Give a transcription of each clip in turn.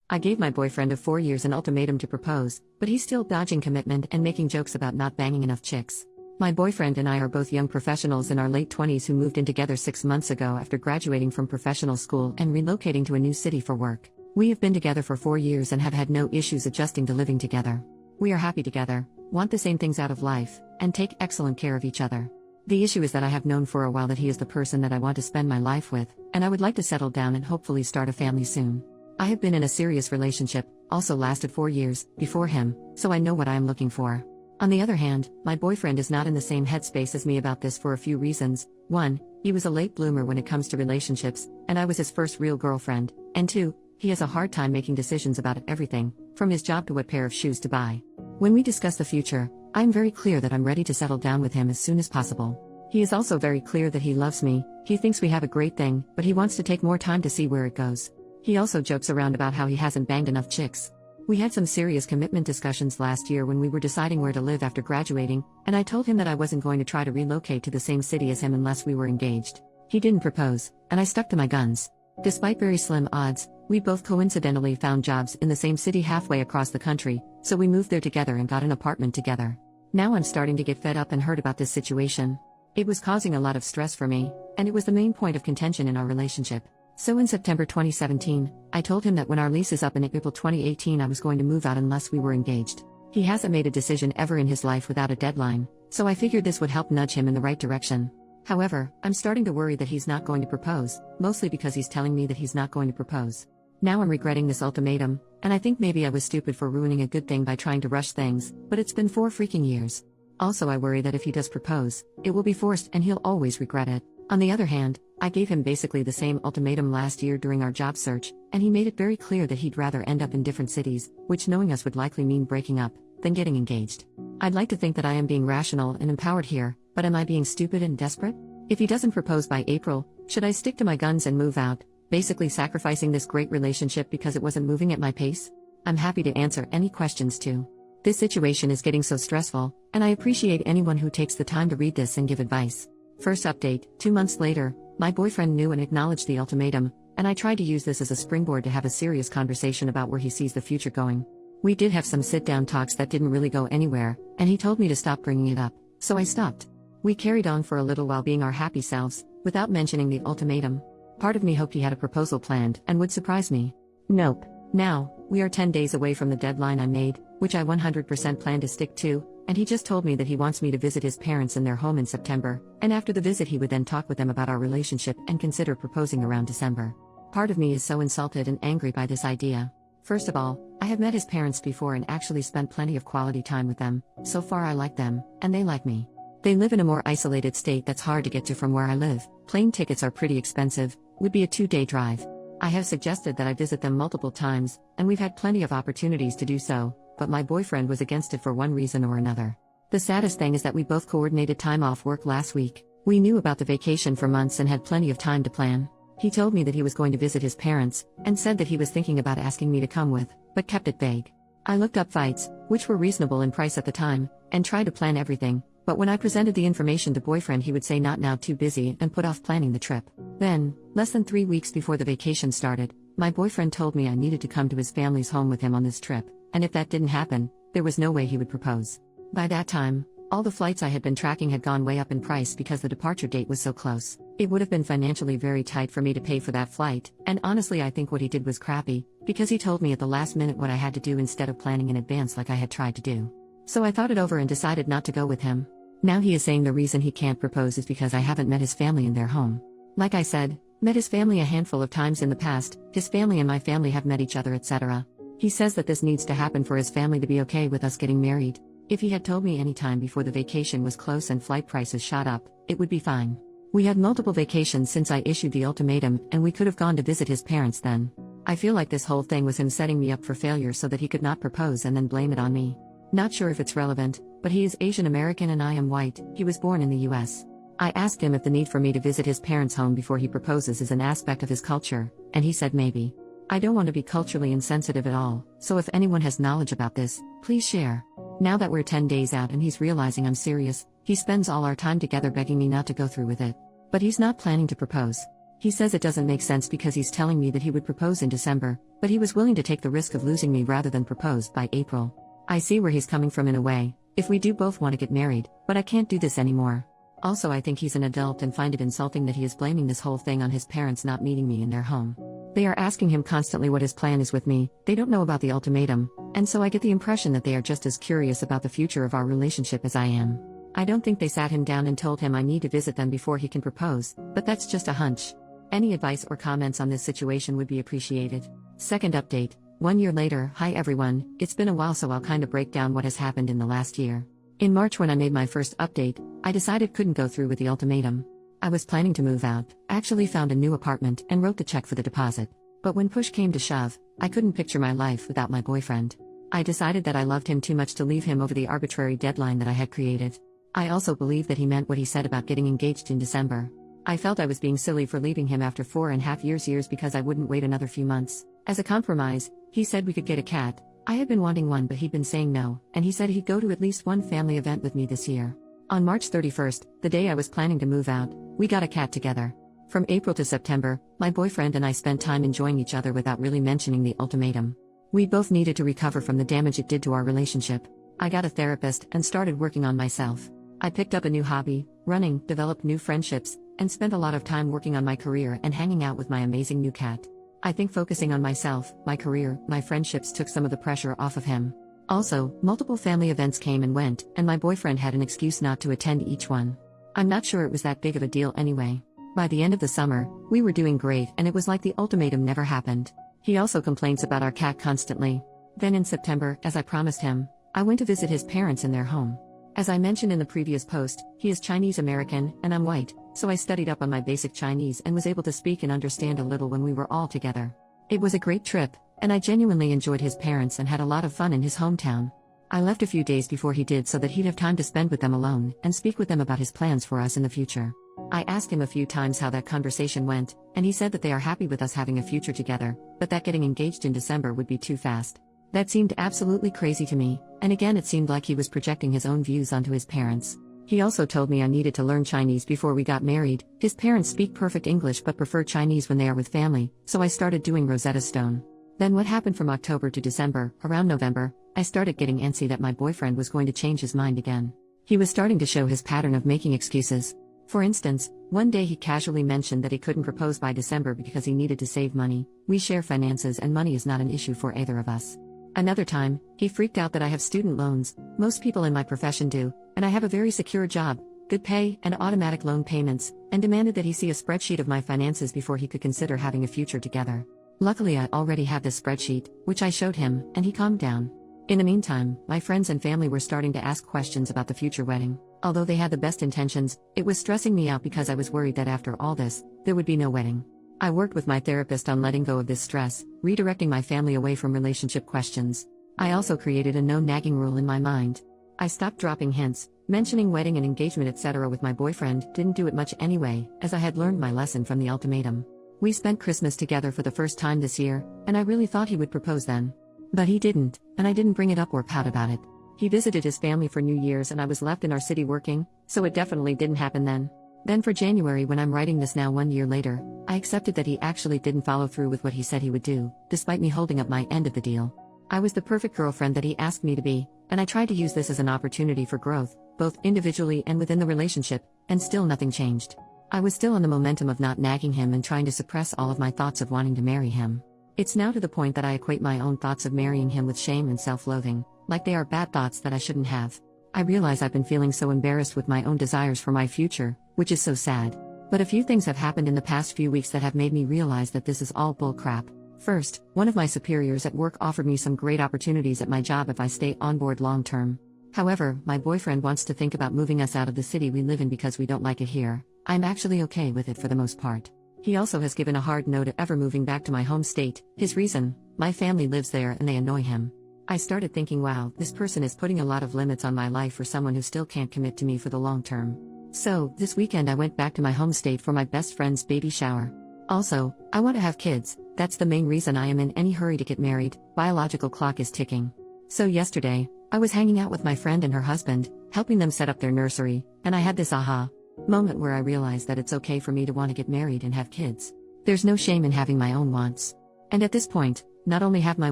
I gave my boyfriend of 4 years an ultimatum to propose, but he's still dodging commitment and making jokes about not banging enough chicks. My boyfriend and I are both young professionals in our late 20s who moved in together 6 months ago after graduating from professional school and relocating to a new city for work. We have been together for 4 years and have had no issues adjusting to living together. We are happy together, want the same things out of life, and take excellent care of each other. The issue is that I have known for a while that he is the person that I want to spend my life with, and I would like to settle down and hopefully start a family soon. I have been in a serious relationship, also lasted 4 years, before him, so I know what I am looking for. On the other hand, my boyfriend is not in the same headspace as me about this for a few reasons. 1, he was a late bloomer when it comes to relationships, and I was his first real girlfriend, and 2, he has a hard time making decisions about everything, from his job to what pair of shoes to buy. When we discuss the future, I'm very clear that I'm ready to settle down with him as soon as possible. He is also very clear that he loves me, he thinks we have a great thing, but he wants to take more time to see where it goes. He also jokes around about how he hasn't banged enough chicks. We had some serious commitment discussions last year when we were deciding where to live after graduating, and I told him that I wasn't going to try to relocate to the same city as him unless we were engaged. He didn't propose, and I stuck to my guns. Despite very slim odds, we both coincidentally found jobs in the same city halfway across the country, so we moved there together and got an apartment together. Now I'm starting to get fed up and hurt about this situation. It was causing a lot of stress for me, and it was the main point of contention in our relationship. So in September 2017, I told him that when our lease is up in April 2018 I was going to move out unless we were engaged. He hasn't made a decision ever in his life without a deadline, so I figured this would help nudge him in the right direction. However, I'm starting to worry that he's not going to propose, mostly because he's telling me that he's not going to propose. Now I'm regretting this ultimatum, and I think maybe I was stupid for ruining a good thing by trying to rush things, but it's been 4 freaking years. Also I worry that if he does propose, it will be forced and he'll always regret it. On the other hand, I gave him basically the same ultimatum last year during our job search, and he made it very clear that he'd rather end up in different cities, which knowing us would likely mean breaking up, than getting engaged. I'd like to think that I am being rational and empowered here, but am I being stupid and desperate? If he doesn't propose by April, should I stick to my guns and move out, basically sacrificing this great relationship because it wasn't moving at my pace? I'm happy to answer any questions too. This situation is getting so stressful, and I appreciate anyone who takes the time to read this and give advice. First update, 2 months later, my boyfriend knew and acknowledged the ultimatum, and I tried to use this as a springboard to have a serious conversation about where he sees the future going. We did have some sit-down talks that didn't really go anywhere, and he told me to stop bringing it up, so I stopped. We carried on for a little while being our happy selves, without mentioning the ultimatum. Part of me hoped he had a proposal planned and would surprise me. Nope. Now, we are 10 days away from the deadline I made, which I 100% plan to stick to, and he just told me that he wants me to visit his parents in their home in September, and after the visit he would then talk with them about our relationship and consider proposing around December. Part of me is so insulted and angry by this idea. First of all, I have met his parents before and actually spent plenty of quality time with them. So far I like them, and they like me. They live in a more isolated state that's hard to get to from where I live. Plane tickets are pretty expensive, would be a 2-day drive. I have suggested that I visit them multiple times, and we've had plenty of opportunities to do so, but my boyfriend was against it for one reason or another. The saddest thing is that we both coordinated time off work last week. We knew about the vacation for months and had plenty of time to plan. He told me that he was going to visit his parents, and said that he was thinking about asking me to come with, but kept it vague. I looked up flights, which were reasonable in price at the time, and tried to plan everything, but when I presented the information to boyfriend he would say not now, too busy, and put off planning the trip. Then, less than 3 weeks before the vacation started, my boyfriend told me I needed to come to his family's home with him on this trip, and if that didn't happen, there was no way he would propose. By that time, all the flights I had been tracking had gone way up in price because the departure date was so close. It would have been financially very tight for me to pay for that flight, and honestly I think what he did was crappy, because he told me at the last minute what I had to do instead of planning in advance like I had tried to do. So I thought it over and decided not to go with him. Now he is saying the reason he can't propose is because I haven't met his family in their home. Like I said, met his family a handful of times in the past, his family and my family have met each other, etc. He says that this needs to happen for his family to be okay with us getting married. If he had told me any time before the vacation was close and flight prices shot up, it would be fine. We had multiple vacations since I issued the ultimatum, and we could have gone to visit his parents then. I feel like this whole thing was him setting me up for failure so that he could not propose and then blame it on me. Not sure if it's relevant, but he is Asian American and I am white. He was born in the US. I asked him if the need for me to visit his parents' home before he proposes is an aspect of his culture, and he said maybe. I don't want to be culturally insensitive at all, so if anyone has knowledge about this, please share. Now that we're 10 days out and he's realizing I'm serious, he spends all our time together begging me not to go through with it. But he's not planning to propose. He says it doesn't make sense because he's telling me that he would propose in December, but he was willing to take the risk of losing me rather than propose by April. I see where he's coming from in a way, if we do both want to get married, but I can't do this anymore. Also, I think he's an adult and find it insulting that he is blaming this whole thing on his parents not meeting me in their home. They are asking him constantly what his plan is with me, they don't know about the ultimatum, and so I get the impression that they are just as curious about the future of our relationship as I am. I don't think they sat him down and told him I need to visit them before he can propose, but that's just a hunch. Any advice or comments on this situation would be appreciated. Second update, 1 year later. Hi everyone, it's been a while, so I'll kinda break down what has happened in the last year. In March, when I made my first update, I decided couldn't go through with the ultimatum. I was planning to move out, actually found a new apartment and wrote the check for the deposit. But when push came to shove, I couldn't picture my life without my boyfriend. I decided that I loved him too much to leave him over the arbitrary deadline that I had created. I also believed that he meant what he said about getting engaged in December. I felt I was being silly for leaving him after 4.5 years because I wouldn't wait another few months. As a compromise, he said we could get a cat. I had been wanting one, but he'd been saying no, and he said he'd go to at least one family event with me this year. On March 31st, the day I was planning to move out, we got a cat together. From April to September, my boyfriend and I spent time enjoying each other without really mentioning the ultimatum. We both needed to recover from the damage it did to our relationship. I got a therapist and started working on myself. I picked up a new hobby, running, developed new friendships, and spent a lot of time working on my career and hanging out with my amazing new cat. I think focusing on myself, my career, my friendships took some of the pressure off of him. Also, multiple family events came and went, and my boyfriend had an excuse not to attend each one. I'm not sure it was that big of a deal anyway. By the end of the summer, we were doing great and it was like the ultimatum never happened. He also complains about our cat constantly. Then in September, as I promised him, I went to visit his parents in their home. As I mentioned in the previous post, he is Chinese American and I'm white, so I studied up on my basic Chinese and was able to speak and understand a little when we were all together. It was a great trip, and I genuinely enjoyed his parents and had a lot of fun in his hometown. I left a few days before he did so that he'd have time to spend with them alone and speak with them about his plans for us in the future. I asked him a few times how that conversation went, and he said that they are happy with us having a future together, but that getting engaged in December would be too fast. That seemed absolutely crazy to me, and again it seemed like he was projecting his own views onto his parents. He also told me I needed to learn Chinese before we got married. His parents speak perfect English but prefer Chinese when they are with family, so I started doing Rosetta Stone. Then what happened from October to December, around November, I started getting antsy that my boyfriend was going to change his mind again. He was starting to show his pattern of making excuses. For instance, one day he casually mentioned that he couldn't propose by December because he needed to save money. We share finances and money is not an issue for either of us. Another time, he freaked out that I have student loans, most people in my profession do, and I have a very secure job, good pay, and automatic loan payments, and demanded that he see a spreadsheet of my finances before he could consider having a future together. Luckily, I already had this spreadsheet, which I showed him, and he calmed down. In the meantime, my friends and family were starting to ask questions about the future wedding. Although they had the best intentions, it was stressing me out because I was worried that after all this, there would be no wedding. I worked with my therapist on letting go of this stress, redirecting my family away from relationship questions. I also created a no nagging rule in my mind. I stopped dropping hints, mentioning wedding and engagement etc. with my boyfriend, didn't do it much anyway, as I had learned my lesson from the ultimatum. We spent Christmas together for the first time this year, and I really thought he would propose then. But he didn't, and I didn't bring it up or pout about it. He visited his family for New Year's and I was left in our city working, so it definitely didn't happen then. Then for January, when I'm writing this now 1 year later, I accepted that he actually didn't follow through with what he said he would do, despite me holding up my end of the deal. I was the perfect girlfriend that he asked me to be, and I tried to use this as an opportunity for growth, both individually and within the relationship, and still nothing changed. I was still on the momentum of not nagging him and trying to suppress all of my thoughts of wanting to marry him. It's now to the point that I equate my own thoughts of marrying him with shame and self-loathing, like they are bad thoughts that I shouldn't have. I realize I've been feeling so embarrassed with my own desires for my future, which is so sad. But a few things have happened in the past few weeks that have made me realize that this is all bull crap. First, one of my superiors at work offered me some great opportunities at my job if I stay on board long term. However, my boyfriend wants to think about moving us out of the city we live in because we don't like it here. I'm actually okay with it for the most part. He also has given a hard no to ever moving back to my home state. His reason: my family lives there and they annoy him. I started thinking, wow, this person is putting a lot of limits on my life for someone who still can't commit to me for the long term. So, this weekend I went back to my home state for my best friend's baby shower. Also, I want to have kids. That's the main reason I am in any hurry to get married. Biological clock is ticking. So yesterday, I was hanging out with my friend and her husband, helping them set up their nursery, and I had this aha. Moment where I realized that it's okay for me to want to get married and have kids. There's no shame in having my own wants. And at this point, not only have my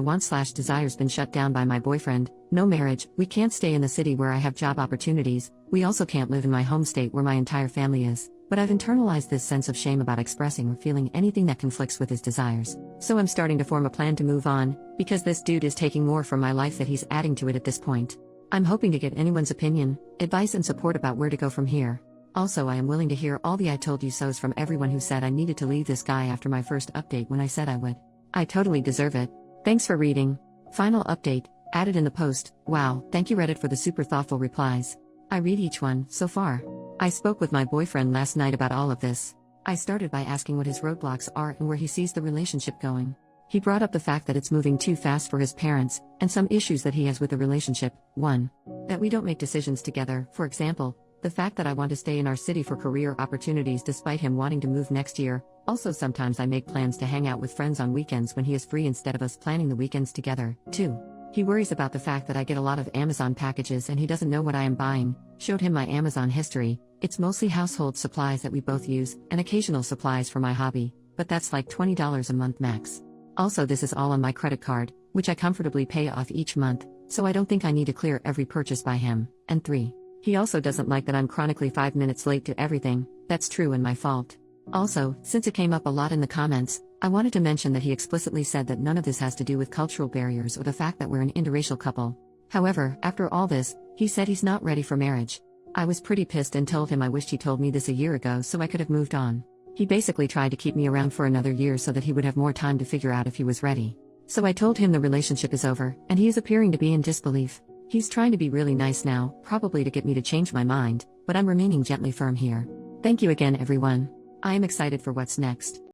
wants/desires been shut down by my boyfriend, no marriage, we can't stay in the city where I have job opportunities, we also can't live in my home state where my entire family is, but I've internalized this sense of shame about expressing or feeling anything that conflicts with his desires. So I'm starting to form a plan to move on, because this dude is taking more from my life that he's adding to it at this point. I'm hoping to get anyone's opinion, advice and support about where to go from here. Also, I am willing to hear all the I told you so's from everyone who said I needed to leave this guy after my first update when I said I would. I totally deserve it. Thanks for reading. Final update, added in the post. Wow, thank you Reddit for the super thoughtful replies. I read each one, so far. I spoke with my boyfriend last night about all of this. I started by asking what his roadblocks are and where he sees the relationship going. He brought up the fact that it's moving too fast for his parents, and some issues that he has with the relationship. 1. That we don't make decisions together, for example, the fact that I want to stay in our city for career opportunities despite him wanting to move next year. Also, sometimes I make plans to hang out with friends on weekends when he is free instead of us planning the weekends together. 2. He worries about the fact that I get a lot of Amazon packages and he doesn't know what I am buying. Showed him my Amazon history. It's mostly household supplies that we both use, and occasional supplies for my hobby, but that's like $20 a month max. Also, this is all on my credit card, which I comfortably pay off each month, so I don't think I need to clear every purchase by him. And 3. He also doesn't like that I'm chronically 5 minutes late to everything. That's true and my fault. Also, since it came up a lot in the comments, I wanted to mention that he explicitly said that none of this has to do with cultural barriers or the fact that we're an interracial couple. However, after all this, he said he's not ready for marriage. I was pretty pissed and told him I wished he told me this a year ago so I could have moved on. He basically tried to keep me around for another year so that he would have more time to figure out if he was ready. So I told him the relationship is over, and he is appearing to be in disbelief. He's trying to be really nice now, probably to get me to change my mind, but I'm remaining gently firm here. Thank you again everyone. I am excited for what's next.